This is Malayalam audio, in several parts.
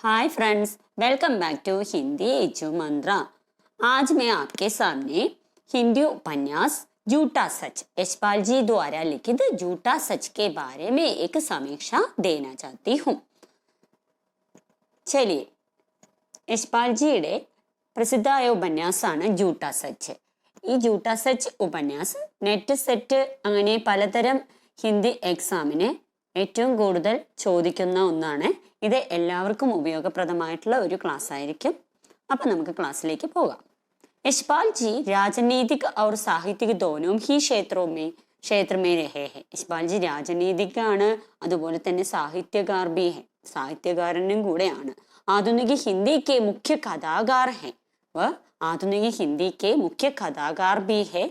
Hi friends, welcome back to Hindi एचू मंत्रा। आज मैं आपके सामने हिंदी उपन्यास झूठा सच यशपाल जी द्वारा लिखित झूठा सच के बारे में एक समीक्षा देना चाहती हूँ। चलिए, यशपाल ജിയുടെ പ്രസിദ്ധമായ ഉപന്യാസമാണ് झूठा सच। ഈ झूठा सच ഉപന്യാസം നെറ്റ് സെറ്റ് അങ്ങനെ പലതരം ഹിന്ദി എക്സാമിന് ഏറ്റവും കൂടുതൽ ചോദിക്കുന്ന ഒന്നാണ്. ഇത് എല്ലാവർക്കും ഉപയോഗപ്രദമായിട്ടുള്ള ഒരു ക്ലാസ് ആയിരിക്കും. അപ്പം നമുക്ക് ക്ലാസ്സിലേക്ക് പോകാം. यशपाल जी राजनीतिक और साहित्यिक दोनों ही क्षेत्र में रहे हैं. यशपाल जी രാജനീതിക്കാണ്, അതുപോലെ തന്നെ സാഹിത്യകാരനും കൂടെയാണ്. आधुनिक हिंदी के मुख्य कथाकार हैं. वह आधुनिक हिंदी के मुख्य कथाकार भी है.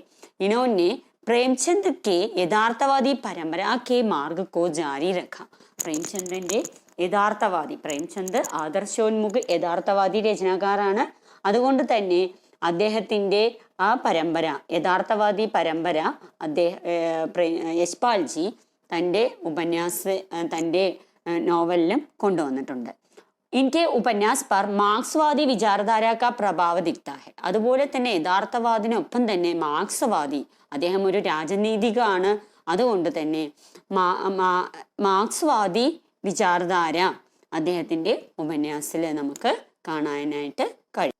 इन्होंने प्रेमचंद के यथार्थवादी परंपरा के मार्ग को जारी रखा. പ്രേംചന്ദിന്റെ യഥാർത്ഥവാദി, പ്രേംചന്ദ് ആദർശോന്മുഖ യഥാർത്ഥവാദി രചനാകാരാണ്. അതുകൊണ്ട് തന്നെ അദ്ദേഹത്തിന്റെ ആ പരമ്പര, യഥാർത്ഥവാദി പരമ്പര യശ്പാൽ ജി തൻ്റെ നോവലിലും കൊണ്ടുവന്നിട്ടുണ്ട്. इनके उपन्यास पर മാർക്സ്വാദി വിചാരധാര का प्रभाव दिखता है. അതുപോലെ തന്നെ യഥാർത്ഥവാദിനൊപ്പം തന്നെ മാർക്സ്വാദി, അദ്ദേഹം ഒരു രാജനീതികാണ്. അതുകൊണ്ട് തന്നെ മാർക്സ്വാദി വിചാരധാര അദ്ദേഹത്തിന്റെ ഉപന്യാസത്തിൽ നമുക്ക് കാണാനായിട്ട് കഴിയും.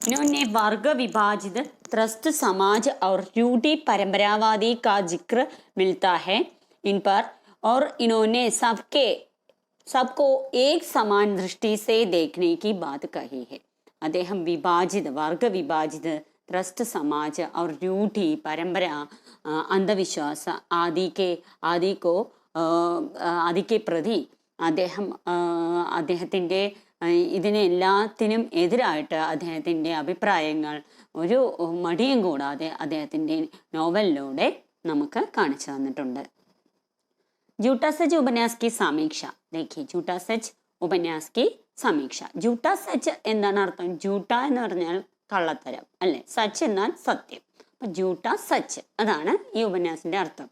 इन्होंने वर्ग विभाजित त्रस्त समाज और रूढ़ि परंपरावादी का जिक्र मिलता है इन पर, और इन्होंने सबको एक समान दृष्टि से देखने की बात कही है. അദ്ദേഹം വർഗ വിഭാജിത त्रस्त समाज और रूढ़ि परंपरा अंधविश्वास आदि के प्रति അദ്ദേഹത്തിന്റെ ഇതിനെല്ലാത്തിനും എതിരായിട്ട് അദ്ദേഹത്തിന്റെ അഭിപ്രായങ്ങൾ ഒരു മടിയും കൂടാതെ അദ്ദേഹത്തിന്റെ നോവലിലൂടെ നമുക്ക് കാണിച്ചു തന്നിട്ടുണ്ട്. झूठा सच उपन्यास की समीक्षा देखिए. झूठा सच उपन्यास की समीक्षा. झूठा सच എന്താണ് അർത്ഥം? झूठा എന്ന് പറഞ്ഞാൽ കള്ളത്തരം അല്ലെ, സച്ച് എന്നാൽ സത്യം. അപ്പൊ झूठा सच അതാണ് ഈ ഉപന്യാസത്തിന്റെ അർത്ഥം.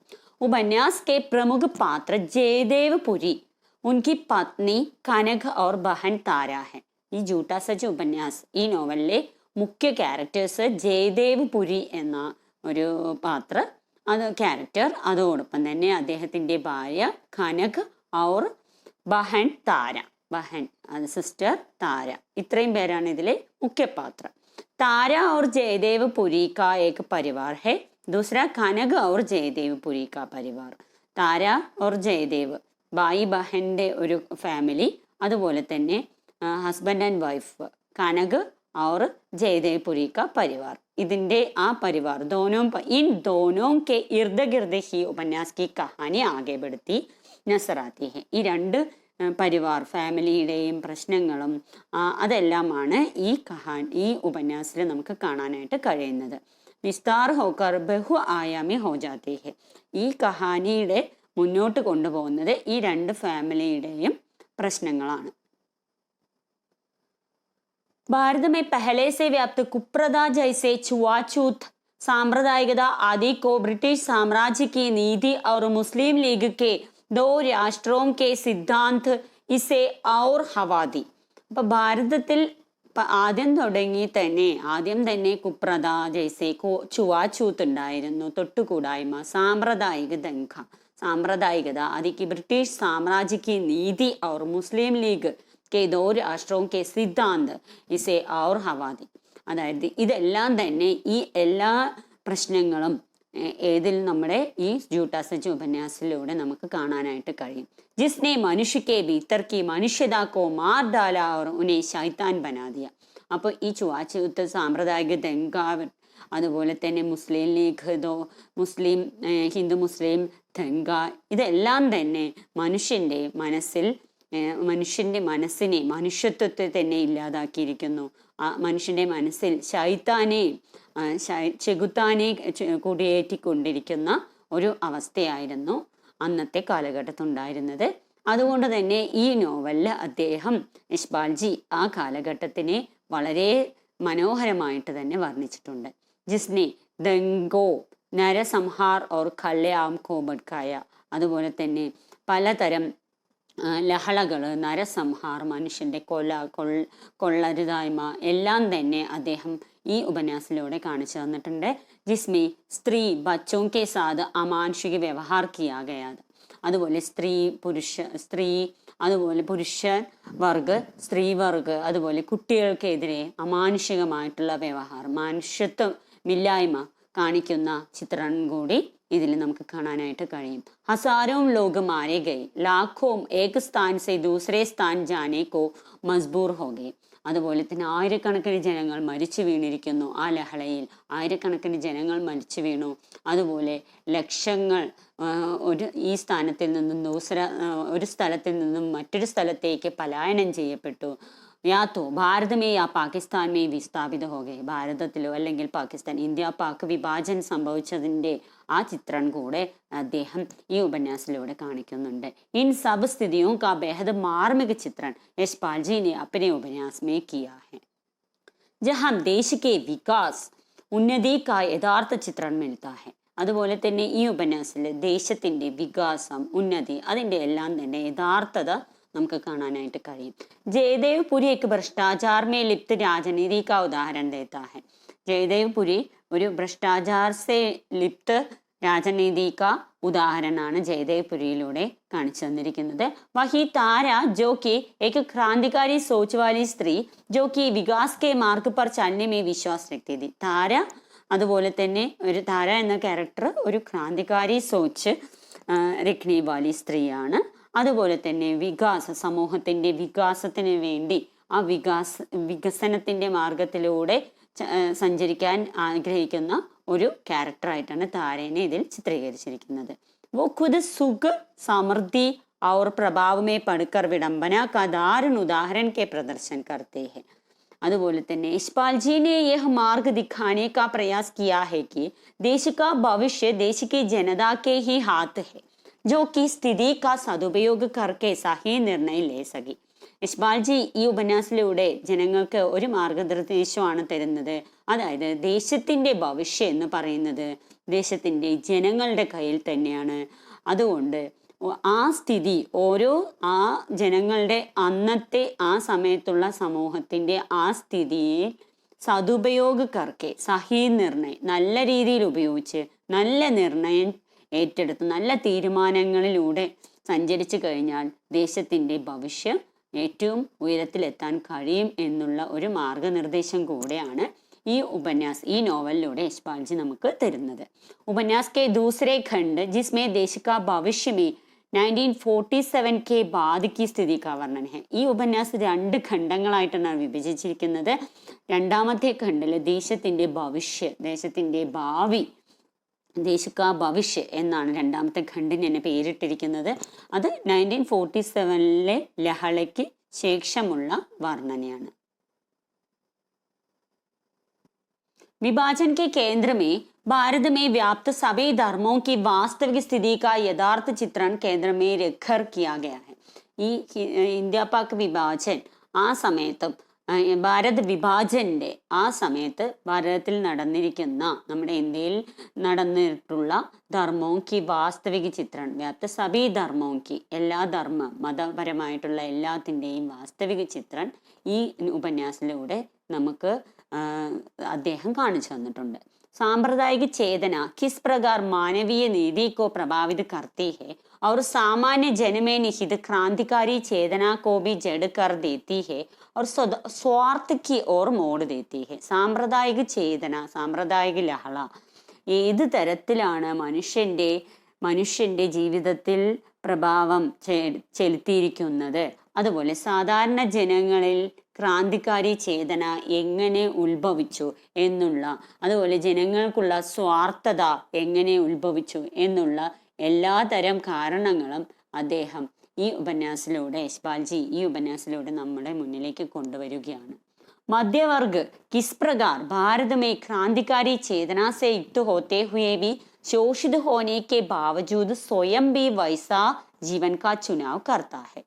उपन्यास के प्रमुख पात्र जयदेव पुरी, उनकी पत्नी कनक और बहन तारा है. ഈ झूठा सच ഉപന്യാസ് ഈ നോവലിലെ മുഖ്യ ക്യാരക്ടേഴ്സ് ജയദേവ് പുരി എന്ന ഒരു ക്യാരക്ടർ, അതോടൊപ്പം തന്നെ അദ്ദേഹത്തിന്റെ ഭാര്യ Kanak our Behan Thara, sister താര. ഇത്രയും പേരാണ് ഇതിലെ മുഖ്യ പാത്രം. താര और जयदेव पुरी का एक परिवार है. दूसरा कनक और जयदेव पुरी का परिवार. താര और ജയദേവ് ഭായി ബഹന്റെ ഒരു ഫാമിലി, അതുപോലെ തന്നെ ഹസ്ബൻഡ് ആൻഡ് വൈഫ് കനക് और जयदेव पुरी का परिवार. ഇതിന്റെ ആ പരിവാർ इन दोनों के इर्द गिर्द ही उपन्यास की कहानी आगे बढ़ती नजर आती है. ഈ രണ്ട് പരിവാർ ഫാമിലിയുടെയും പ്രശ്നങ്ങളും അതെല്ലാമാണ് ഈ ഉപന്യാസത്തിൽ നമുക്ക് കാണാനായിട്ട് കഴിയുന്നത്. വിസ്താർ ഹോക്കർ ബഹു ആയാമി ഹോ ജാതി ഹെ. ഈ കഹാനിയുടെ മുന്നോട്ട് കൊണ്ടുപോകുന്നത് ഈ രണ്ട് ഫാമിലിയുടെയും പ്രശ്നങ്ങളാണ്. भारत में पहले से व्याप्त कुप्रथा जैसे छुआछूत, सांप्रदायिकता आदि को ब्रिटिश साम्राज्य की नीति और मुस्लिम लीग के 2 राष्ट्रों के सिद्धांत इसे और हवा दी. അപ്പൊ ഭാരതത്തിൽ ആദ്യം തന്നെ കുപ്രഥ ജൈസെ ചുവാച്ചൂത്ത് ഉണ്ടായിരുന്നു, തൊട്ടുകൂടായ്മ, സാമ്പ്രദായികത അതിക്ക് ബ്രിട്ടീഷ് സാമ്രാജ്യക്ക് നീതി और മുസ്ലിം ലീഗ് के 2 രാഷ്ട്രവും के സിദ്ധാന്ത് ഇസെ ഔർ ഹവാദി. അതായത് ഇതെല്ലാം തന്നെ, ഈ എല്ലാ പ്രശ്നങ്ങളും ഏതിൽ നമ്മുടെ ഈ झूठा सच ഉപന്യാസത്തിലൂടെ നമുക്ക് കാണാനായിട്ട് കഴിയും. जिसने मनुष्य के भीतर की मनुष्यता को मार डाला और उन्हें शैतान बना दिया. അപ്പോൾ ഈ ചുവാച്ചൂത്ത്, സാമ്പ്രദായിക ദംഗ, അതുപോലെ തന്നെ മുസ്ലിം ലീഗ്, ഹിന്ദു മുസ്ലിം ദംഗ, ഇതെല്ലാം തന്നെ മനുഷ്യന്റെ മനസ്സിനെ, മനുഷ്യത്വത്തെ തന്നെ ഇല്ലാതാക്കിയിരിക്കുന്നു. മനുഷ്യന്റെ മനസ്സിൽ ചെകുത്താനെ കുടിയേറ്റിക്കൊണ്ടിരിക്കുന്ന ഒരു അവസ്ഥയായിരുന്നു അന്നത്തെ കാലഘട്ടത്തുണ്ടായിരുന്നത്. അതുകൊണ്ട് തന്നെ ഈ നോവലിൽ അദ്ദേഹം യശ്പാൽ ജി ആ കാലഘട്ടത്തിനെ വളരെ മനോഹരമായിട്ട് തന്നെ വർണ്ണിച്ചിട്ടുണ്ട്. ജിസ്നെ ദംഗോ നരസംഹാർ ഓർ കല്യാം കോ ഭട്കായ. അതുപോലെ തന്നെ പലതരം ലഹളകൾ, നരസംഹാർ, മനുഷ്യൻ്റെ കൊള്ളരുതായ്മ എല്ലാം തന്നെ അദ്ദേഹം ഈ ഉപന്യാസത്തിലൂടെ കാണിച്ചു തന്നിട്ടുണ്ട്. ജിസ്മി സ്ത്രീ ബച്ചോं के साथ अमानुषिक व्यवहार किया गया. അതുപോലെ സ്ത്രീ അതുപോലെ പുരുഷൻ വർഗ്, സ്ത്രീ വർഗ്, അതുപോലെ കുട്ടികൾക്കെതിരെ അമാനുഷികമായിട്ടുള്ള വ്യവഹാരം, മനുഷ്യത്വമില്ലായ്മ കാണിക്കുന്ന ചിത്രം കൂടി ഇതിൽ നമുക്ക് കാണാനായിട്ട് കഴിയും. ഹസാരോം ലോഗ് മാരെ ഗയ്, ലാഖോം ഏക് സ്ഥാൻ സെ ദൂസരേ സ്ഥാൻ ജാനെ കോ മജ്ബൂർ ഹോ ഗയ്. അതുപോലെ തന്നെ ആയിരക്കണക്കിന് ജനങ്ങൾ മരിച്ചു വീണിരിക്കുന്നു. ആ ലഹളയിൽ ആയിരക്കണക്കിന് ജനങ്ങൾ മരിച്ചു വീണു. അതുപോലെ ലക്ഷങ്ങൾ ഈ സ്ഥാനത്തിൽ നിന്നും ഒരു സ്ഥലത്തിൽ നിന്നും മറ്റൊരു സ്ഥലത്തേക്ക് പലായനം ചെയ്യപ്പെട്ടു. യാത്തോ ഭാരതമേ യാ പാകിസ്ഥാൻമേ വിസ്ഥാപിത ഹോകെ, ഭാരതത്തിലോ അല്ലെങ്കിൽ പാകിസ്ഥാൻ, ഇന്ത്യ പാക് വിഭാജൻ സംഭവിച്ചതിൻ്റെ ആ ചിത്രം കൂടെ അദ്ദേഹം ഈ ഉപന്യാസത്തിലൂടെ കാണിക്കുന്നുണ്ട്. ഇൻ സബ് സ്ഥിതിയോं का बेहद मार्मिक चित्रण यशपाल जी ने अपने उपन्यास में किया है. जहाँ देश के विकास उन्नति का यഥാർത്ഥ ചിത്രം मिलता है. അതുപോലെ തന്നെ ഈ ഉപന്യാസത്തിൽ ദേശത്തിൻ്റെ വികാസം, ഉന്നതി, അതിൻ്റെ എല്ലാം തന്നെ യഥാർത്ഥത നമുക്ക് കാണാനായിട്ട് കഴിയും. ജയദേവ് പുരി एक भ्रष्टाचार में लिप्त राजनीति का उदाहरण देता है. ജയദേവ് പുരി ഒരു ഭ്രഷ്ടാചാർ സെ ലിപ്ത് രാജനീതി കാ ഉദാഹരണമാണ് ജയദേവ് പുരിയിലൂടെ കാണിച്ചു തന്നിരിക്കുന്നത്. വഹി താര जो कि एक क्रांतिकारी सोच वाली स्त्री जो कि विकास के मार्ग पर चलने में विश्वास रखती थी. താര അതുപോലെ തന്നെ ഒരു താര എന്ന ക്യാരക്ടർ ഒരു ക്രാന്തികാരി സോച്ച് രഖ്നെ വാലി സ്ത്രീയാണ്. അതുപോലെ തന്നെ സമൂഹത്തിൻ്റെ വികാസത്തിന് വേണ്ടി ആ വികസനത്തിൻ്റെ മാർഗത്തിലൂടെ സഞ്ചരിക്കാൻ ആഗ്രഹിക്കുന്ന ഒരു ക്യാരക്ടറായിട്ടാണ് താരേനെ ഇതിൽ ചിത്രീകരിച്ചിരിക്കുന്നത്. वो खुद सुख समृद्धि और प्रभाव में पढ़कर विडंबना का दारुण उदाहरण के प्रदर्शन करते हैं. അതുപോലെ തന്നെ यशपाल जी ने यह मार्ग दिखाने का प्रयास किया है कि देश का भविष्य देश की जनता के ही हाथ है, जो कि स्थिति का सदुपयोग करके सही निर्णय ले सके. യശ്പാൽ ജി ഈ ഉപന്യാസത്തിലൂടെ ജനങ്ങൾക്ക് ഒരു മാർഗനിർദ്ദേശമാണ് തരുന്നത്. അതായത് ദേശത്തിൻ്റെ ഭവിഷ്യം എന്ന് പറയുന്നത് ദേശത്തിൻ്റെ ജനങ്ങളുടെ കയ്യിൽ തന്നെയാണ്. അതുകൊണ്ട് ആ സ്ഥിതി ആ ജനങ്ങളുടെ അന്നത്തെ ആ സമയത്തുള്ള സമൂഹത്തിൻ്റെ ആ സ്ഥിതിയെ സദുപയോഗക്കർക്ക് സഹി നിർണയം നല്ല രീതിയിൽ ഉപയോഗിച്ച് നല്ല നിർണയം ഏറ്റെടുത്ത് നല്ല തീരുമാനങ്ങളിലൂടെ സഞ്ചരിച്ചു കഴിഞ്ഞാൽ ദേശത്തിൻ്റെ ഭവിഷ്യം ഏറ്റവും ഉയരത്തിലെത്താൻ കഴിയും എന്നുള്ള ഒരു മാർഗനിർദ്ദേശം കൂടെയാണ് ഈ നോവലിലൂടെ യശ്പാൽ ജി നമുക്ക് തരുന്നത്. ഉപന്യാസ് കെ ദൂസരെ ഖണ്ഡ് ജിസ്മേ ദേശ കാ ഭവിഷ്യ മേ 1947 के बाद की സ്ഥിതി का वर्णन है. ഈ ഉപന്യാസം 2 ഖണ്ഡങ്ങളായിട്ടാണ് വിഭജിച്ചിരിക്കുന്നത്. രണ്ടാമത്തെ ഖണ്ഡിൽ ദേശത്തിൻ്റെ ഭാവി, ദേശിക ഭവിഷ്യ എന്നാണ് രണ്ടാമത്തെ ഖണ്ഡിന് തന്നെ പേരിട്ടിരിക്കുന്നത്. അത് 1947 ലഹളയ്ക്ക് ശേഷമുള്ള വർണ്ണനയാണ്. विभाजन के केंद्र में भारत में व्याप्त सभी धर्मों की वास्तविक स्थिति का यथार्थ चित्रण केंद्र में रखकर किया गया है. ഈ ഇന്ത്യ പാക് വിഭാജൻ ആ സമയത്തും ഭാരത് വിഭാജന്റെ ആ സമയത്ത് ഭാരതത്തിൽ നടന്നിരിക്കുന്ന, നമ്മുടെ ഇന്ത്യയിൽ നടന്നിട്ടുള്ള ധർമ്മവും കി വാസ്തവിക ചിത്രം വ്യാപ്ത സഭി ധർമ്മവും കി എല്ലാ മതപരമായിട്ടുള്ള എല്ലാത്തിൻ്റെയും വാസ്തവിക ചിത്രം ഈ ഉപന്യാസത്തിലൂടെ നമുക്ക് അദ്ദേഹം കാണിച്ചു തന്നിട്ടുണ്ട്. सांप्रदायिक चेतना किस प्रकार मानवीय नीति को प्रभावित करती है और सामान्य जन में निहित क्रांतिकारी चेतना को भी जड़ कर देती है और स्वार्थ की ओर मोड़ देती है. സാമ്പ്രദായിക ചേതന, സാമ്പ്രദായിക ലഹള ഏത് തരത്തിലാണ് മനുഷ്യൻ്റെ ജീവിതത്തിൽ പ്രഭാവം ചെലുത്തിയിരിക്കുന്നത്, അതുപോലെ സാധാരണ ജനങ്ങളിൽ ക്രാന്തികാരി ചേതന എങ്ങനെ ഉത്ഭവിച്ചു എന്നുള്ള, അതുപോലെ ജനങ്ങൾക്കുള്ള സ്വാർത്ഥത എങ്ങനെ ഉത്ഭവിച്ചു എന്നുള്ള എല്ലാ തരം കാരണങ്ങളും അദ്ദേഹം യശ്പാൽ ജി ഈ ഉപന്യാസത്തിലൂടെ നമ്മുടെ മുന്നിലേക്ക് കൊണ്ടുവരികയാണ്. मध्यवर्ग किस प्रकार भारत में क्रांतिकारी चेतना से युक्त होते हुए भी शोषित होने के बावजूद स्वयं भी वैसा जीवन का चुनाव करता है.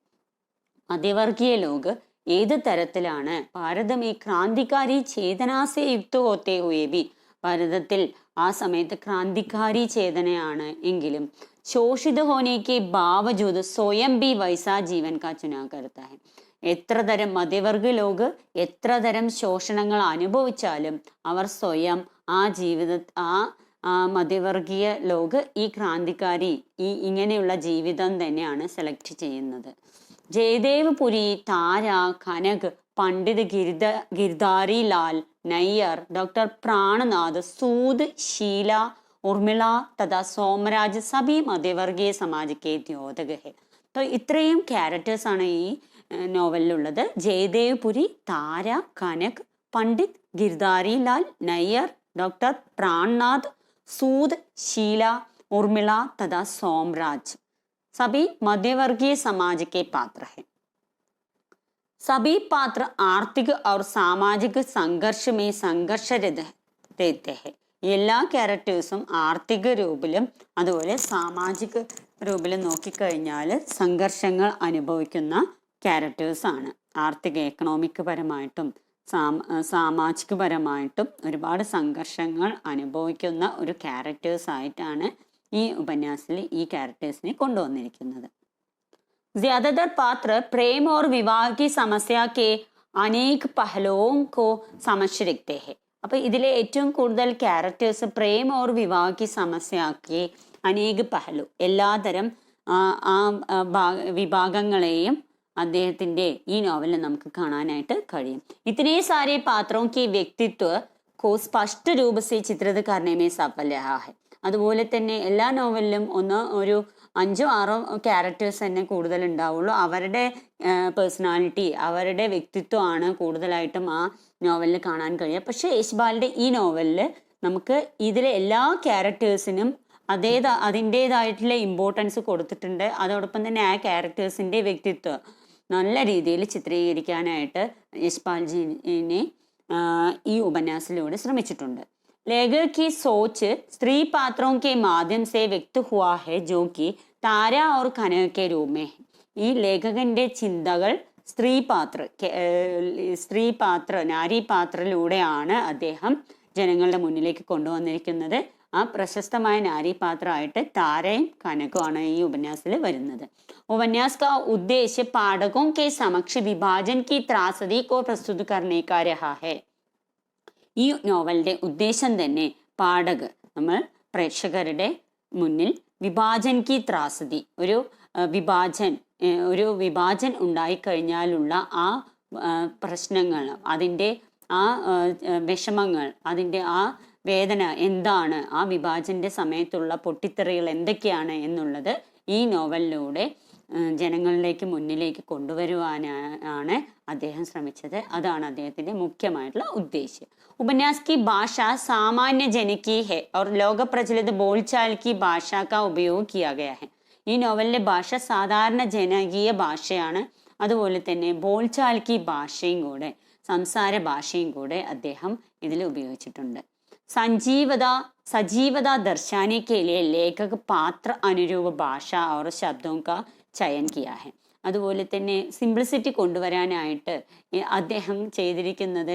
मध्यवर्गीय लोग ഏത് തരത്തിലാണ് ഭാരതം ഈ ക്രാന്തികാരി ചേതനാസെ യുക്ത ഹോത്തെ ഹുയെ ബി, ഭാരതത്തിൽ ആ സമയത്ത് ക്രാന്തികാരി ചേതനയാണ് എങ്കിലും शोषित होने के बावजूद स्वयं भी वैसा जीवन का चुनाव करता है. എത്ര തരം മധ്യവർഗ ലോക് എത്ര തരം ശോഷണങ്ങൾ അനുഭവിച്ചാലും അവർ സ്വയം ആ മധ്യവർഗീയ ലോക് ഈ ക്രാന്തിക്കാരി ഇങ്ങനെയുള്ള ജീവിതം തന്നെയാണ് സെലക്ട് ചെയ്യുന്നത്. ജയദേവ് പുരി, താര, കനക്, പണ്ഡിത് गिरधारी लाल नैयर, डॉक्टर प्राणनाथ, सूद, शीला, उर्मिला तथा सोमराज सभी मध्यवर्गीय समाज के द्योतक है. तो ഇത്രയും ക്യാരക്ടേഴ്സ് ആണ് ഈ നോവലിലുള്ളത്. ജയദേവ് പുരി, താര, കനക്, പണ്ഡിത് गिरधारी लाल नैयर, डॉक्टर प्राणनाथ, सूद, शीला, उर्मिला तथा सोमराज सभी मध्यवर्गीय समाज के पात्र हैं. सभी पात्र आर्थिक और सामाजिक संघर्ष में संघर्ष रहते हैं. എല്ലാ ക്യാരക്ടേഴ്സും ആർത്തിക രൂപത്തിലും അതുപോലെ സാമാജിക രൂപത്തിലും നോക്കിക്കഴിഞ്ഞാൽ സംഘർഷങ്ങൾ അനുഭവിക്കുന്ന ക്യാരക്ടേഴ്സാണ്. ആർത്തിക എക്കണോമിക് പരമായിട്ടും സാമാജിക പരമായിട്ടും ഒരുപാട് സംഘർഷങ്ങൾ അനുഭവിക്കുന്ന ഒരു ക്യാരക്ടേഴ്സായിട്ടാണ് ഈ ഉപന്യാസത്തിൽ ഈ ക്യാരക്ടേഴ്സിനെ കൊണ്ടുവന്നിരിക്കുന്നത്. ज्यादातर पात्र प्रेम और विवाह की समस्या के अनेक पहलुओं को समझ रखते हैं. അപ്പൊ ഇതിലെ ഏറ്റവും കൂടുതൽ ക്യാരക്ടേഴ്സ് പ്രേം ഓർ വിവാഹി സമസ്യക്ക് അനേക പഹലു എല്ലാതരം വിഭാഗങ്ങളെയും അദ്ദേഹത്തിന്റെ ഈ നോവലിൽ നമുക്ക് കാണാനായിട്ട് കഴിയും. ഇത്രേ സാരെ പാത്രോं के व्यक्तित्व को स्पष्ट रूप से चित्रित करने में सफल रहा है. അതുപോലെ തന്നെ എല്ലാ നോവലിലും ഒരു 5-6 ക്യാരക്ടേഴ്സ് തന്നെ കൂടുതൽ ഉണ്ടാവുള്ളൂ. അവരുടെ പേഴ്സണാലിറ്റി, അവരുടെ വ്യക്തിത്വമാണ് കൂടുതലായിട്ടും ആ നോവലിൽ കാണാൻ കഴിയുക. പക്ഷെ യശ്പാലിന്റെ ഈ നോവലിൽ നമുക്ക് ഇതിലെ എല്ലാ ക്യാരക്ടേഴ്സിനും അതിൻ്റെതായിട്ടുള്ള ഇമ്പോർട്ടൻസ് കൊടുത്തിട്ടുണ്ട്. അതോടൊപ്പം തന്നെ ആ ക്യാരക്ടേഴ്സിന്റെ വ്യക്തിത്വം നല്ല രീതിയിൽ ചിത്രീകരിക്കാനായിട്ട് യശ്പാൽജിനെ ഈ ഉപന്യാസത്തിലൂടെ ശ്രമിച്ചിട്ടുണ്ട്. लेखक की सोच स्त्री पात्रों के माध्यम से व्यक्त हुआ है जो कि तारा और कनक के रूप में है. ഈ ലേഖകന്റെ ചിന്തകൾ സ്ത്രീ പാത്ര നാരി പാത്രയിലൂടെയാണ് അദ്ദേഹം ജനങ്ങളുടെ മുന്നിലേക്ക് കൊണ്ടുവന്നിരിക്കുന്നത്. ആ പ്രശസ്തമായ നാരി പാത്രമായിട്ട് താരയും കനകുമാണ് ഈ ഉപന്യാസത്തിൽ വരുന്നത്. उपन्यास का उद्देश्य पाठकों के समक्ष विभाजन की त्रासदी को प्रस्तुत करने का रहा है. ഈ നോവലിന്റെ ഉദ്ദേശം തന്നെ നമ്മൾ പ്രേക്ഷകരുടെ മുന്നിൽ വിഭാജൻ കി ത്രാസതി, ഒരു വിഭാജൻ ഉണ്ടായിക്കഴിഞ്ഞാലുള്ള ആ പ്രശ്നങ്ങൾ, അതിൻ്റെ ആ വിഷമങ്ങൾ, അതിൻ്റെ ആ വേദന എന്താണ്, ആ വിഭാജന്റെ സമയത്തുള്ള പൊട്ടിത്തെറികൾ എന്തൊക്കെയാണ് എന്നുള്ളത് ഈ നോവലിലൂടെ ജനങ്ങളിലേക്ക് മുന്നിലേക്ക് കൊണ്ടുവരുവാനാണ് അദ്ദേഹം ശ്രമിച്ചത്. അതാണ് അദ്ദേഹത്തിന്റെ മുഖ്യമായിട്ടുള്ള ഉദ്ദേശം. उपन्यास की भाषा सामान्य जन की है और लोक प्रचलित बोलचाल की भाषा का उपयोग किया गया है. ഈ നോവലിലെ ഭാഷ സാധാരണ ജനകീയ ഭാഷയാണ്. അതുപോലെ തന്നെ ബോൾചാൽക്കി ഭാഷയും കൂടെ, സംസാര ഭാഷയും കൂടെ അദ്ദേഹം ഇതിൽ ഉപയോഗിച്ചിട്ടുണ്ട്. सजीवता दर्शाने के लिए लेखक पात्र अनुरूप भाषा और शब्दों का चयन किया है. അതുപോലെ തന്നെ സിംപ്ലിസിറ്റി കൊണ്ടുവരാനായിട്ട് അദ്ദേഹം ചെയ്തിരിക്കുന്നത്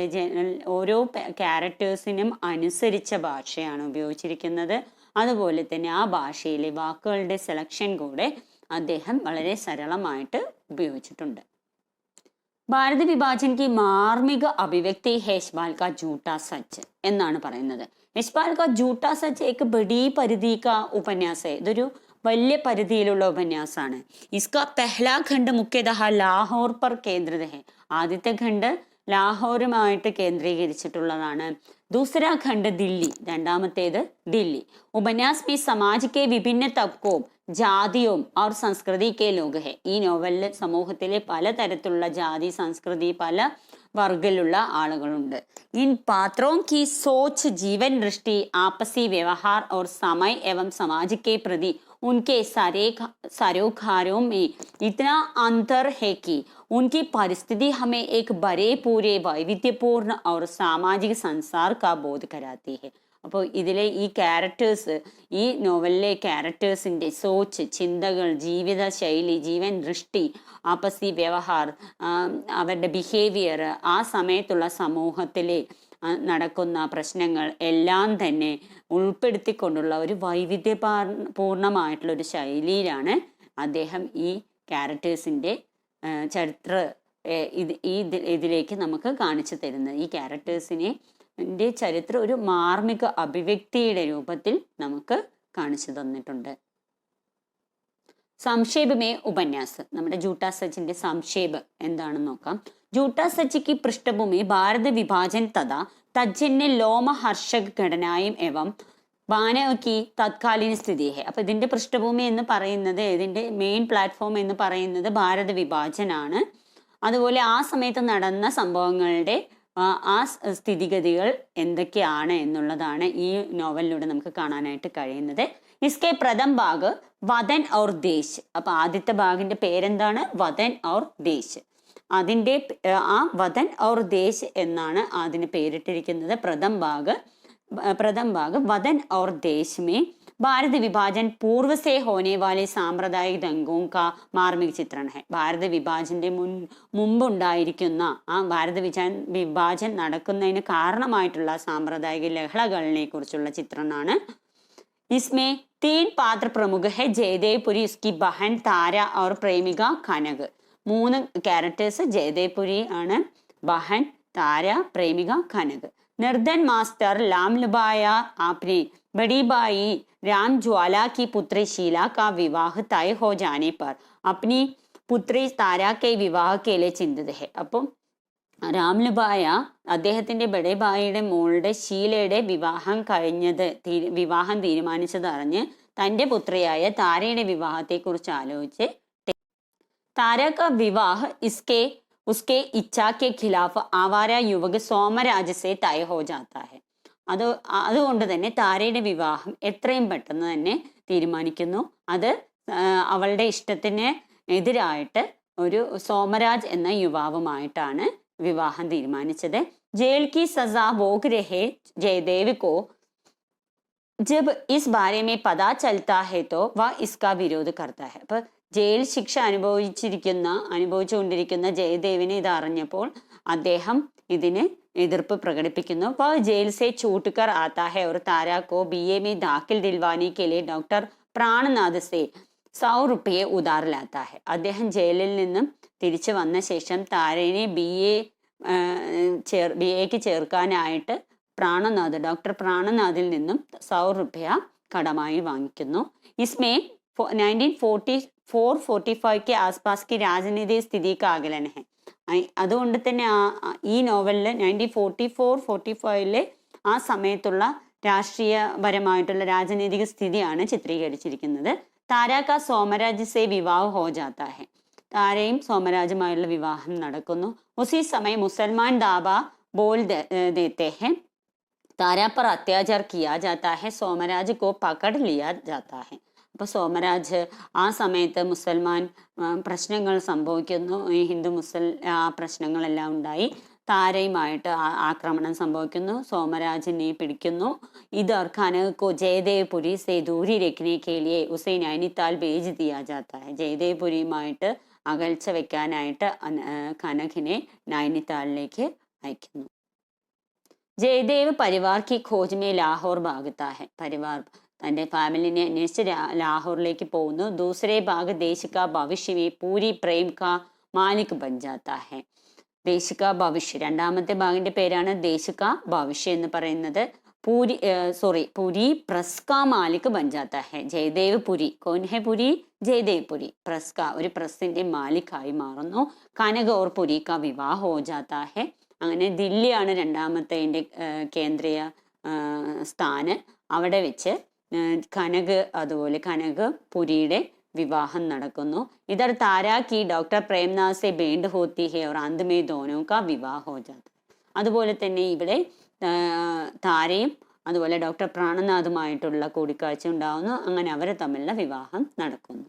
ഓരോ ക്യാരക്ടേഴ്സിനും അനുസരിച്ച ഭാഷയാണ് ഉപയോഗിച്ചിരിക്കുന്നത്. അതുപോലെ തന്നെ ആ ഭാഷയിലെ വാക്കുകളുടെ സെലക്ഷൻ കൂടെ അദ്ദേഹം വളരെ സരളമായിട്ട് ഉപയോഗിച്ചിട്ടുണ്ട്. ഭാരത വിഭാജൻ കി മാർമിക അഭിവ്യക്തി യശ്പാൽ കാ ജൂട്ടാ സച്ച് എന്നാണ് പറയുന്നത്. യശ്പാൽ കാ ജൂട്ടാ സച്ച് एक बड़ी परिधि का उपन्यास है. ഇതൊരു വലിയ പരിധിയിലുള്ള ഉപന്യാസമാണ്. ഇസ്കാ പെഹ്ലാ ഖണ്ഡ് മുഖ്യതഃ ലാഹോർ പർ കേന്ദ്രിത ഹെ. ആദ്യത്തെ ഖണ്ഡ് ലാഹോറുമായിട്ട് കേന്ദ്രീകരിച്ചിട്ടുള്ളതാണ്. ദൂസരാ ഖണ്ഡ് ദില്ലി, രണ്ടാമത്തേത് ദില്ലി. ഉപന്യാസ് മേ സമാജ് കെ വിഭിന്ന തബ്കോം ജാതിയും और संस्कृति के लोग है. ഈ നോവലിൽ സമൂഹത്തിലെ പലതരത്തിലുള്ള ജാതി, സംസ്കൃതി, പല വർഗത്തിലുള്ള ആളുകളുണ്ട്. इन पात्रों की सोच, जीवन दृष्टि, आपसी व्यवहार और समय एवं समाज के प्रति उनके सरोकारों में इतना अंतर है कि उनकी परिस्थिति हमें एक बड़े पूरे वैविध्यपूर्ण और सामाजिक संसार का बोध कराती है. അപ്പോൾ ഇതിലെ ഈ ക്യാരക്ടേഴ്സ്, ഈ നോവലിലെ ക്യാരക്ടേഴ്സിൻ്റെ സോച്ച്, ചിന്തകൾ, ജീവിത ശൈലി, ജീവൻ ദൃഷ്ടി, ആപസി വ്യവഹാർ, അവരുടെ ബിഹേവിയർ, ആ സമയത്തുള്ള സമൂഹത്തിലെ നടക്കുന്ന പ്രശ്നങ്ങൾ എല്ലാം തന്നെ ഉൾപ്പെടുത്തിക്കൊണ്ടുള്ള ഒരു വൈവിധ്യപൂർണമായിട്ടുള്ള ഒരു ശൈലിയിലാണ് അദ്ദേഹം ഈ ക്യാരക്ടേഴ്സിൻ്റെ ചരിത്ര ഇതിലേക്ക് നമുക്ക് കാണിച്ചു തരുന്നത്. ഈ ക്യാരക്ടേഴ്സിനെ ചരിത്രം ഒരു മാർമിക അഭിവ്യക്തിയുടെ രൂപത്തിൽ നമുക്ക് കാണിച്ചു തന്നിട്ടുണ്ട്. സംക്ഷേപമേ ഉപന്യാസ്, നമ്മുടെ ജൂട്ടാ സച്ചിന്റെ സംക്ഷേപം എന്താണെന്ന് നോക്കാം. ജൂട്ടാ സച്ച് की पृष्ठभूमि भारत विभाजन तथा तज्जन्य लोमहर्षक घटनाएं एवं बानव की तत्कालीन സ്ഥിതി है. അപ്പൊ ഇതിന്റെ പൃഷ്ഠഭൂമി എന്ന് പറയുന്നത്, ഇതിന്റെ മെയിൻ പ്ലാറ്റ്ഫോം എന്ന് പറയുന്നത് ഭാരത വിഭാജനാണ്. അതുപോലെ ആ സമയത്ത് നടന്ന സംഭവങ്ങളുടെ ആ സ്ഥിതിഗതികൾ എന്തൊക്കെയാണ് എന്നുള്ളതാണ് ഈ നോവലിലൂടെ നമുക്ക് കാണാനായിട്ട് കഴിയുന്നത്. ഇസ്കെ പ്രഥം ഭാഗ് വതൻ ഔർ ദേശ്. അപ്പൊ ആദ്യത്തെ ഭാഗിന്റെ പേരെന്താണ്? വതൻ ഔർ ദേശ്. അതിൻ്റെ ആ വതൻ ഔർ ദേശ് എന്നാണ് അതിന് പേരിട്ടിരിക്കുന്നത്. പ്രഥം ഭാഗ് वतन और देश में भारत विभाजन पूर्व से होने वाले सांप्रदायिक दंगों का मार्मिक चित्रण है. ഭാരത വിഭാജന്റെ മുമ്പുണ്ടായിരിക്കുന്ന ആ ഭാരത വിഭാജൻ നടക്കുന്നതിന് കാരണമായിട്ടുള്ള സാമ്പ്രദായിക ലഹളകളെ കുറിച്ചുള്ള ചിത്രണമാണ്. इसमें 3 पात्र प्रमुख है. जयदेव पुरी, उसकी बहन तारा और प्रेमिका कनक. 3 ക്യാരക്ടേഴ്സ് ജയദേവ് പുരി ആണ്, ബഹൻ, താര, പ്രേമിക, കനക്. निर्धन मास्टर लामलुबाया आपने बड़ी भाई राम ज्वाला की पुत्री शीला का विवाह तय हो जाने पर अपनी पुत्री तारा के विवाह के लिए चिंतित है. അപ്പം രാംലുബായ അദ്ദേഹത്തിന്റെ ബഡേ ഭായിയുടെ മോളുടെ ഷീലയുടെ വിവാഹം തീരുമാനിച്ചത് അറിഞ്ഞ് തന്റെ പുത്രിയായ താരയുടെ വിവാഹത്തെ കുറിച്ച് ആലോചിച്ച് താര का विवाह उसके इच्छा के खिलाफ आवारा युवक सोमराज से तय हो जाता है. അതുകൊണ്ട് തന്നെ താരയുടെ വിവാഹം എത്രയും പെട്ടെന്ന് തന്നെ തീരുമാനിക്കുന്നു. അത് അവളുടെ ഇഷ്ടത്തിന് എതിരായിട്ട് ഒരു സോമരാജ് എന്ന യുവാവുമായിട്ടാണ് വിവാഹം തീരുമാനിച്ചത്. ജയിൽ की सजा भोग रहे जयदेव को जब इस बारे में पता चलता है तो वह इसका विरोध करता है. അപ്പൊ ജയിൽ ശിക്ഷ അനുഭവിച്ചുകൊണ്ടിരിക്കുന്ന ജയദേവിനെ ഇത് അറിഞ്ഞപ്പോൾ അദ്ദേഹം ഇതിന് എതിർപ്പ് പ്രകടിപ്പിക്കുന്നു. वह जेल से छूटकर आता है और तारा को BA में दाखिल दिलवाने के लिए डॉक्टर प्राणनाथ से 100 रुपये उधार लाता है. അദ്ദേഹം ജയിലിൽ നിന്നും തിരിച്ചു വന്ന ശേഷം താരനെ BAക്ക് ചേർക്കാനായിട്ട് ഡോക്ടർ പ്രാണനാഥിൽ നിന്നും 100 रुपया കടമായി വാങ്ങിക്കുന്നു. इसमें 1944-45 के आसपास की राजनीतिक स्थिति का आकलन है. അതുകൊണ്ട് തന്നെ ഈ നോവലില് 1944-45 ആ സമയത്തുള്ള രാഷ്ട്രീയപരമായിട്ടുള്ള രാജനീതിക സ്ഥിതിയാണ് ചിത്രീകരിച്ചിരിക്കുന്നത്. താരാക്ക സോമരാജ് സേ വിവാഹ് ഹോ ജാതാ ഹെ. താരയും സോമരാജുമായുള്ള വിവാഹം നടക്കുന്നു. ഉസി സമയം മുസൽമാൻ ദാബ ബോൾ ദേത്തെ ഹെ. താരാ पर अत्याचार किया जाता है. सोमराज को पकड़ लिया जाता है. അപ്പോൾ സോമരാജ് ആ സമയത്ത് മുസൽമാൻ പ്രശ്നങ്ങൾ സംഭവിക്കുന്നു. ഈ ഹിന്ദു പ്രശ്നങ്ങളെല്ലാം ഉണ്ടായി. താരയുമായിട്ട് ആക്രമണം സംഭവിക്കുന്നു. സോമരാജിനെ പിടിക്കുന്നു. इधर कनक को जयदेव पुरी से दूरी रखने के लिए उसे नैनीताल भेज दिया जाता है. ജയദേവ് പുരിയുമായിട്ട് അകൽച്ച വെക്കാനായിട്ട് കനകിനെ നൈനിതാളിലേക്ക് അയക്കുന്നു. ജയദേവ് പരിവാർ की खोज में लाहौर भागता है. പരിവാർ തന്റെ ഫാമിലിനെ അന്വേഷിച്ച് ലാഹോറിലേക്ക് പോകുന്നു. ദൂസരേ ഭാഗ് ദേശ് കാ ഭവിഷ്യ മേ പൂരി പ്രേം കാ മാലിക് ബൻ ജാതാ ഹെ. ദേശ് കാ ഭവിഷ്യ, രണ്ടാമത്തെ ഭാഗിന്റെ പേരാണ് ദേശ് കാ ഭവിഷ്യ എന്ന് പറയുന്നത്. പുരി പ്രസ് കാ മാലിക് ബൻ ജാതാ ഹെ. ജയദേവ് പുരി, കോൻ ഹെ പുരി? ജയദേവ് പുരി. പ്രസ് കാ, ഒരു പ്രസിന്റെ മാലിക്കായി മാറുന്നു. കനക് ഓർ പുരി കാ വിവാഹ് ഹോ ജാതാ ഹെ. അങ്ങനെ ദില്ലിയാണ് രണ്ടാമത്തെ കേന്ദ്രീയ സ്ഥാനം. അവിടെ വെച്ച് കനക് പുരിയുടെ വിവാഹം നടക്കുന്നു. ഇതർ താരാ की ഡോക്ടർ പ്രേംനാഥ് से भेंट होती है और अंत में दोनों का विवाह हो जाता है. അതുപോലെ തന്നെ ഇവിടെ താരയും അതുപോലെ ഡോക്ടർ പ്രാണനാഥുമായിട്ടുള്ള കൂടിക്കാഴ്ച ഉണ്ടാവുന്നു. അങ്ങനെ അവർ തമ്മിലുള്ള വിവാഹം നടക്കുന്നു.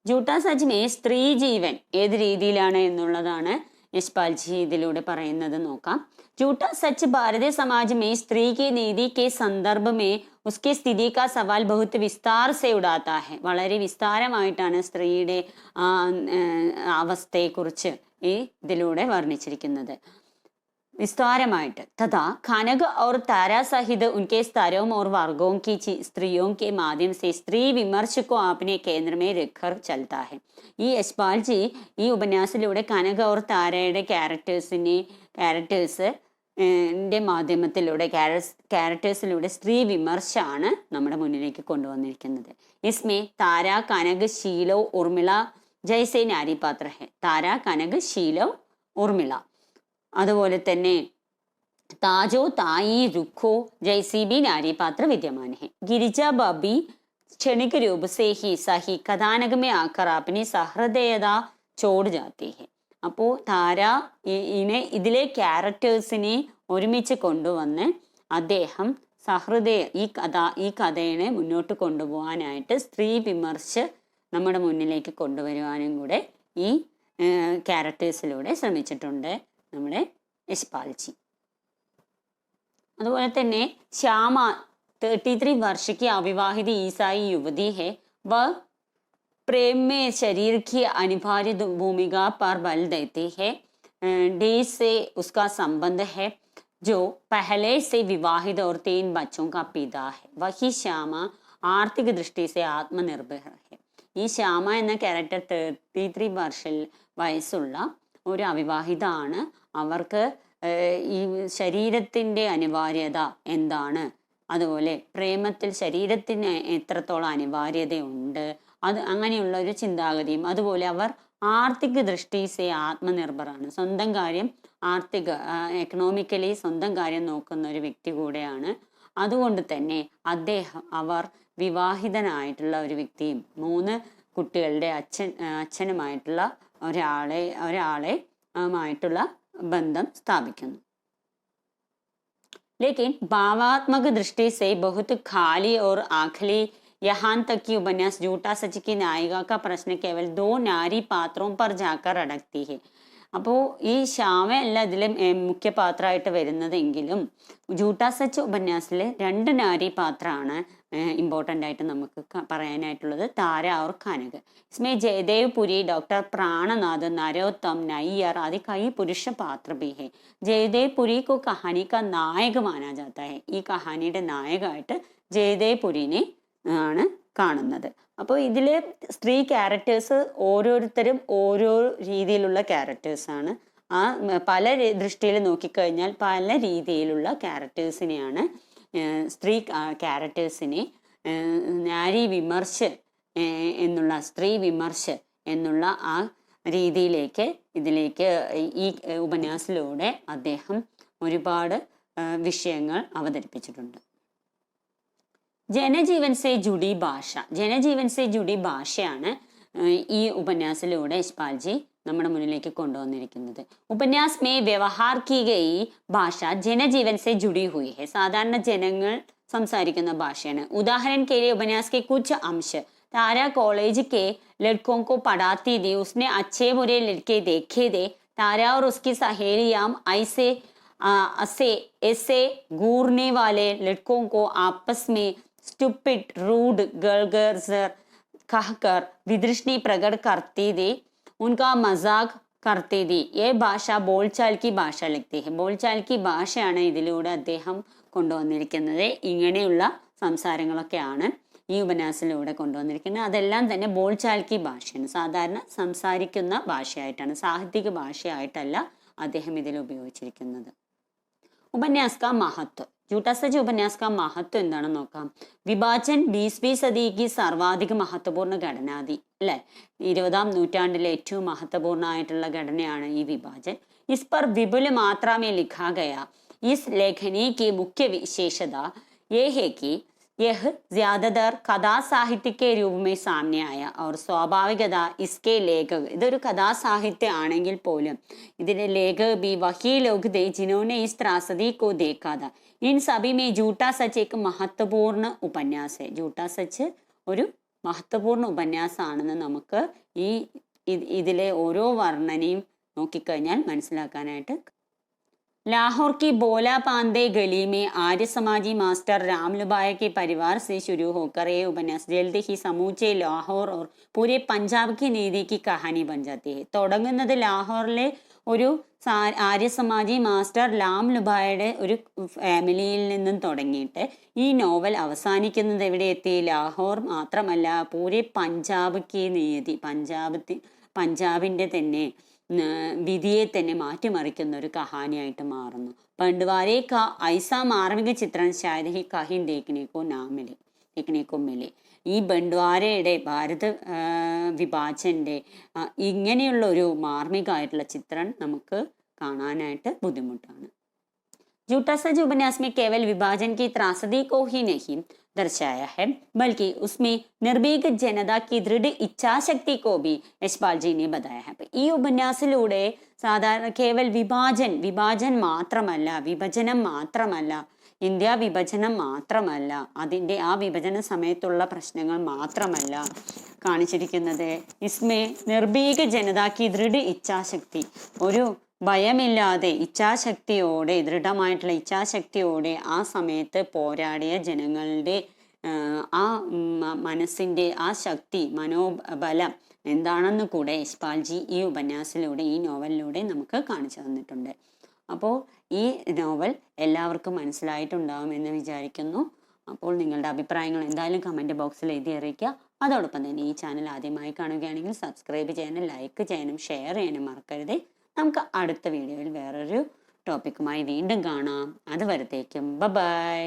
ജൂട്ടാ സച്ച് മേ സ്ത്രീ ജീവൻ ഏത് രീതിയിലാണ് എന്നുള്ളതാണ് യശ്പാൽജി ഇതിലൂടെ പറയുന്നത് നോക്കാം. झूठा सच भारतीय समाज में स्त्री की नीति के संदर्भ में उसकी स्थिति का सवाल बहुत विस्तार से उड़ाता है. വളരെ വിസ്താരമായിട്ടാണ് സ്ത്രീയുടെ അവസ്ഥയെക്കുറിച്ച് ഈ ഇതിലൂടെ വർണ്ണിച്ചിരിക്കുന്നത്. विस्तारमाയിട്ട് तथा खनक और तारा सहित उनके स्तरों और वर्गों की स्त्रियों के माध्यम से स्त्री विमर्श को अपने केंद्र में रखकर चलता है. ഈ യശ്പാൽ ജി ഈ ഉപന്യാസത്തിലൂടെ കനക और താരയുടെ ക്യാരക്ടേഴ്സിന്റെ മാധ്യമത്തിലൂടെ ക്യാരക്ടേഴ്സിലൂടെ സ്ത്രീ വിമർശമാണ് നമ്മുടെ മുന്നിലേക്ക് കൊണ്ടുവന്നിരിക്കുന്നത്. इसमें तारा कनक शीलो उर्मिला जैसे नारी पात्र है. तारा कनक शीलो उर्मिला അതുപോലെ തന്നെ ताजो ताई रुखो जैसी भी नारी पात्र विद्यमान है. गिरिजा बाबी क्षणिक रूप से ही सही कथानक में आकर अपनी सहृदयता छोड़ जाती है. അപ്പോൾ താര ഇതിലെ ക്യാരക്ടേഴ്സിനെ ഒരുമിച്ച് കൊണ്ടുവന്ന് അദ്ദേഹം സഹൃദയ ഈ കഥയെ മുന്നോട്ട് കൊണ്ടുപോകാനായിട്ട് സ്ത്രീ വിമർശ നമ്മുടെ മുന്നിലേക്ക് കൊണ്ടുവരുവാനും കൂടെ ഈ ക്യാരക്ടേഴ്സിലൂടെ ശ്രമിച്ചിട്ടുണ്ട് നമ്മുടെ യശ്പാൽജി. അതുപോലെ തന്നെ ശ്യാമ 33 वर्ष की अविवाहित ईसाई युवती है. वह प्रेम में शरीर की अनिवार्य भूमिका पर बल देती है. डी से उसका संबंध है जो पहले से विवाहित और 3 बच्चों का पिता है. वही श्यामा आर्थिक दृष्टि से आत्मनिर्भर है. ഈ ശ്യാമ എന്ന ക്യാരക്ടർ 33 വയസ്സുള്ള ഒരു അവിവാഹിതയാണ്. അവർക്ക് ഈ ശരീരത്തിൻ്റെ അനിവാര്യത എന്താണ്, അതുപോലെ പ്രേമത്തിൽ ശരീരത്തിന് എത്രത്തോളം അനിവാര്യതയുണ്ട്, അങ്ങനെയുള്ള ഒരു ചിന്താഗതിയും, അതുപോലെ അവർ ആർത്തിക ദൃഷ്ടിസെ ആത്മനിർഭറാണ്. സ്വന്തം കാര്യം എക്കണോമിക്കലി സ്വന്തം കാര്യം നോക്കുന്ന ഒരു വ്യക്തി കൂടെയാണ്. അതുകൊണ്ട് തന്നെ അവർ വിവാഹിതനായിട്ടുള്ള ഒരു വ്യക്തിയും 3 കുട്ടികളുടെ അച്ഛനുമായിട്ടുള്ള ഒരാളെ ആയിട്ടുള്ള ബന്ധം സ്ഥാപിക്കുന്നു. लेकिन भावात्मक दृष्टि से बहुत खाली और आखिरी यहाँ तक कि उपन्यास झूठा सच की नायिका का प्रश्न केवल 2 नारी पात्रों पर जाकर अड़कती है. അപ്പോൾ ഈ ശ്യാമയല്ല ഇതിലെ മുഖ്യ പാത്രമായിട്ട് വരുന്നതെങ്കിലും ജൂട്ടാ സച്ച് ഉപന്യാസത്തിലെ 2 നാരി പാത്രമാണ് ഇമ്പോർട്ടൻ്റ് ആയിട്ട് നമുക്ക് പറയാനായിട്ടുള്ളത്, താര और കനക. इसमें जयदेव पुरी, डॉक्टर प्राणनाथ, नरोत्तम, नैयर आदि कई पुरुष पात्र भी है. जयदेव पुरी को कहानी का नायक माना जाता है. ഈ കഹാനിയുടെ നായകമായിട്ട് ജയദേവ് പുരിനെ ആണ് കാണുന്നത്. അപ്പോൾ ഇതിലെ സ്ത്രീ ക്യാരക്ടേഴ്സ് ഓരോരുത്തരും ഓരോ രീതിയിലുള്ള ക്യാരക്ടേഴ്സാണ്. ആ പല ദൃഷ്ടിയിൽ നോക്കിക്കഴിഞ്ഞാൽ പല രീതിയിലുള്ള ക്യാരക്ടേഴ്സിനെയാണ് സ്ത്രീ ക്യാരക്ടേഴ്സിനെ നാരി വിമർശ എന്നുള്ള സ്ത്രീ വിമർശ എന്നുള്ള ആ രീതിയിലേക്ക് ഈ ഉപന്യാസത്തിലൂടെ അദ്ദേഹം ഒരുപാട് വിഷയങ്ങൾ അവതരിപ്പിച്ചിട്ടുണ്ട്. ജനജീവൻ സെ ജുഡി ഭാഷ. ജനജീവൻ സെ ജുഡി ഭാഷയാണ് ഈ ഉപന്യാസത്തിലൂടെ യശ്പാൽജി നമ്മുടെ മുന്നിലേക്ക് കൊണ്ടുവന്നിരിക്കുന്നത്. ഉപന്യാസ് മേ വ്യവഹാർ കി ഗയി ഭാഷ ജനജീവൻ സെ ജുഡി ഹുയി ഹെ. സാധാരണ ജനങ്ങൾ സംസാരിക്കുന്ന ഭാഷയാണ്. ഉദാഹरण के लिए उपन्यास के कुछ अंश. तारा कॉलेज के लड़कों को पढ़ाती थी. उसने अच्छे बुरे लड़के देखे थे. तारा और उसकी सहेलियां ऐसे घूरने वाले लड़कों को आपस में स्टूपिड, रूड, गलगर्जर कहकर विदृष्टि प्रकट करती थी. उनका मजाक करती थी. ये भाषा बोलचाल की भाषा लगती है. बोलचाल की ഭാഷയാണ് ഇതിലൂടെ അദ്ദേഹം കൊണ്ടുവന്നിരിക്കുന്നത്. ഇങ്ങനെയുള്ള സംസാരങ്ങളൊക്കെയാണ് ഈ ഉപന്യാസത്തിലൂടെ കൊണ്ടുവന്നിരിക്കുന്നത്. അതെല്ലാം തന്നെ ബോൾചാൽക്കി ഭാഷയാണ്. സാധാരണ സംസാരിക്കുന്ന ഭാഷയായിട്ടാണ്, സാഹിത്യക ഭാഷയായിട്ടല്ല അദ്ദേഹം ഇതിൽ ഉപയോഗിച്ചിരിക്കുന്നത്. उपन्यास का महत्व. झूठा सच उपन्यास का महत्व എന്താണെന്ന് നോക്കാം. വിഭാജൻ 20वीं सदी की सर्वाधिक महत्वपूर्ण घटना थी. അല്ലെ, 20ാം നൂറ്റാണ്ടിലെ ഏറ്റവും महत्वपूर्ण घटनाയാണ് ഈ വിഭാജൻ. इस पर विपुल मात्रा में लिखा गया. इस लेखनी की मुख्य विशेषता ये है कि यह ज्यादातर कथा साहित्य के रूप में सामने आया और स्वाभाविकता इसके लेखक. ഇതൊരു കഥാസാഹിത്യ ആണെങ്കിൽ പോലും ഇതിലെ ലേഖക भी वही लोग थे जिन्होंने इस त्रासदी को देखा था. इन सभी में झूठा सच एक महत्वपूर्ण उपन्यास है. झूठा सच ഒരു महत्वपूर्ण ഉപന്യാസമാണെന്ന് നമുക്ക് ഇതിലെ ഓരോ വർണ്ണനയും നോക്കിക്കഴിഞ്ഞാൽ മനസ്സിലാക്കാനായിട്ട്. लाहौर की बोला पांदे गली में आर्य समाजी मास्टर रामलुबाय के परिवार से शुरू होकर ये उपन्यास जल्द ही समूचे लाहौर और पूरे पंजाब की नीति की कहानी बन जाती है. തുടങ്ങുന്നത് ലാഹോറിലെ ഒരു ആര്യസമാജി മാസ്റ്റർ ലാംലുബായുടെ ഒരു ഫാമിലിയിൽ നിന്നും തുടങ്ങിയിട്ട് ഈ നോവൽ അവസാനിക്കുന്നത് എവിടെ എത്തി? ലാഹോർ മാത്രമല്ല പൂരെ പഞ്ചാബ് കി നീതി, പഞ്ചാബിന്റെ തന്നെ വിധിയെ തന്നെ മാറ്റിമറിക്കുന്ന ഒരു കഹാനിയായിട്ട് മാറുന്നു. ബണ്ട്വാരെ കാ ഐസാ മാർമിക ചിത്രം ശായദ് ഹി കഹിൻ ദേഖ്നെ കോ മിലെ. ഈ ബണ്ട്വാരയുടെ ഭാരത വിഭാജന്റെ ഇങ്ങനെയുള്ള ഒരു മാർമികമായിട്ടുള്ള ചിത്രം നമുക്ക് കാണാനായിട്ട് ബുദ്ധിമുട്ടാണ്. झूठा सच उपन्यास में केवल विभाजन की त्रासदी को ही नहीं दर्शाया है, बल्कि उसमें निर्भीक जनता की दृढ़ इच्छाशक्ति को भी यशपाल जी ने बताया है. ഈ ഉപന്യാസത്തിലൂടെ സാധാരണ കേവൽ വിഭാജനം മാത്രമല്ല ഇന്ത്യ വിഭജനം മാത്രമല്ല, അതിൻ്റെ ആ വിഭജന സമയത്തുള്ള പ്രശ്നങ്ങൾ മാത്രമല്ല കാണിച്ചിരിക്കുന്നത്. ഇസ്മേ നിർഭീക ജനതാക്കി ദൃഢ ഇച്ഛാശക്തി, ഒരു ഭയമില്ലാതെ ഇച്ഛാശക്തിയോടെ, ദൃഢമായിട്ടുള്ള ഇച്ഛാശക്തിയോടെ ആ സമയത്ത് പോരാടിയ ജനങ്ങളുടെ ആ മനസ്സിൻ്റെ ആ ശക്തി, മനോബലം എന്താണെന്ന് കൂടെ യശ്പാൽജി ഈ ഉപന്യാസത്തിലൂടെ, ഈ നോവലിലൂടെ നമുക്ക് കാണിച്ചു തന്നിട്ടുണ്ട്. അപ്പോൾ ഈ നോവൽ എല്ലാവർക്കും മനസ്സിലായിട്ടുണ്ടാകും എന്ന് വിചാരിക്കുന്നു. അപ്പോൾ നിങ്ങളുടെ അഭിപ്രായങ്ങൾ എന്തായാലും കമൻറ്റ് ബോക്സിൽ എഴുതി അറിയിക്കുക. അതോടൊപ്പം തന്നെ ഈ ചാനൽ ആദ്യമായി കാണുകയാണെങ്കിൽ സബ്സ്ക്രൈബ് ചെയ്യാനും ലൈക്ക് ചെയ്യാനും ഷെയർ ചെയ്യാനും മറക്കരുത്. നമുക്ക് അടുത്ത വീഡിയോയിൽ വേറൊരു ടോപ്പിക്കുമായി വീണ്ടും കാണാം. അതുവരത്തേക്കും ബൈ.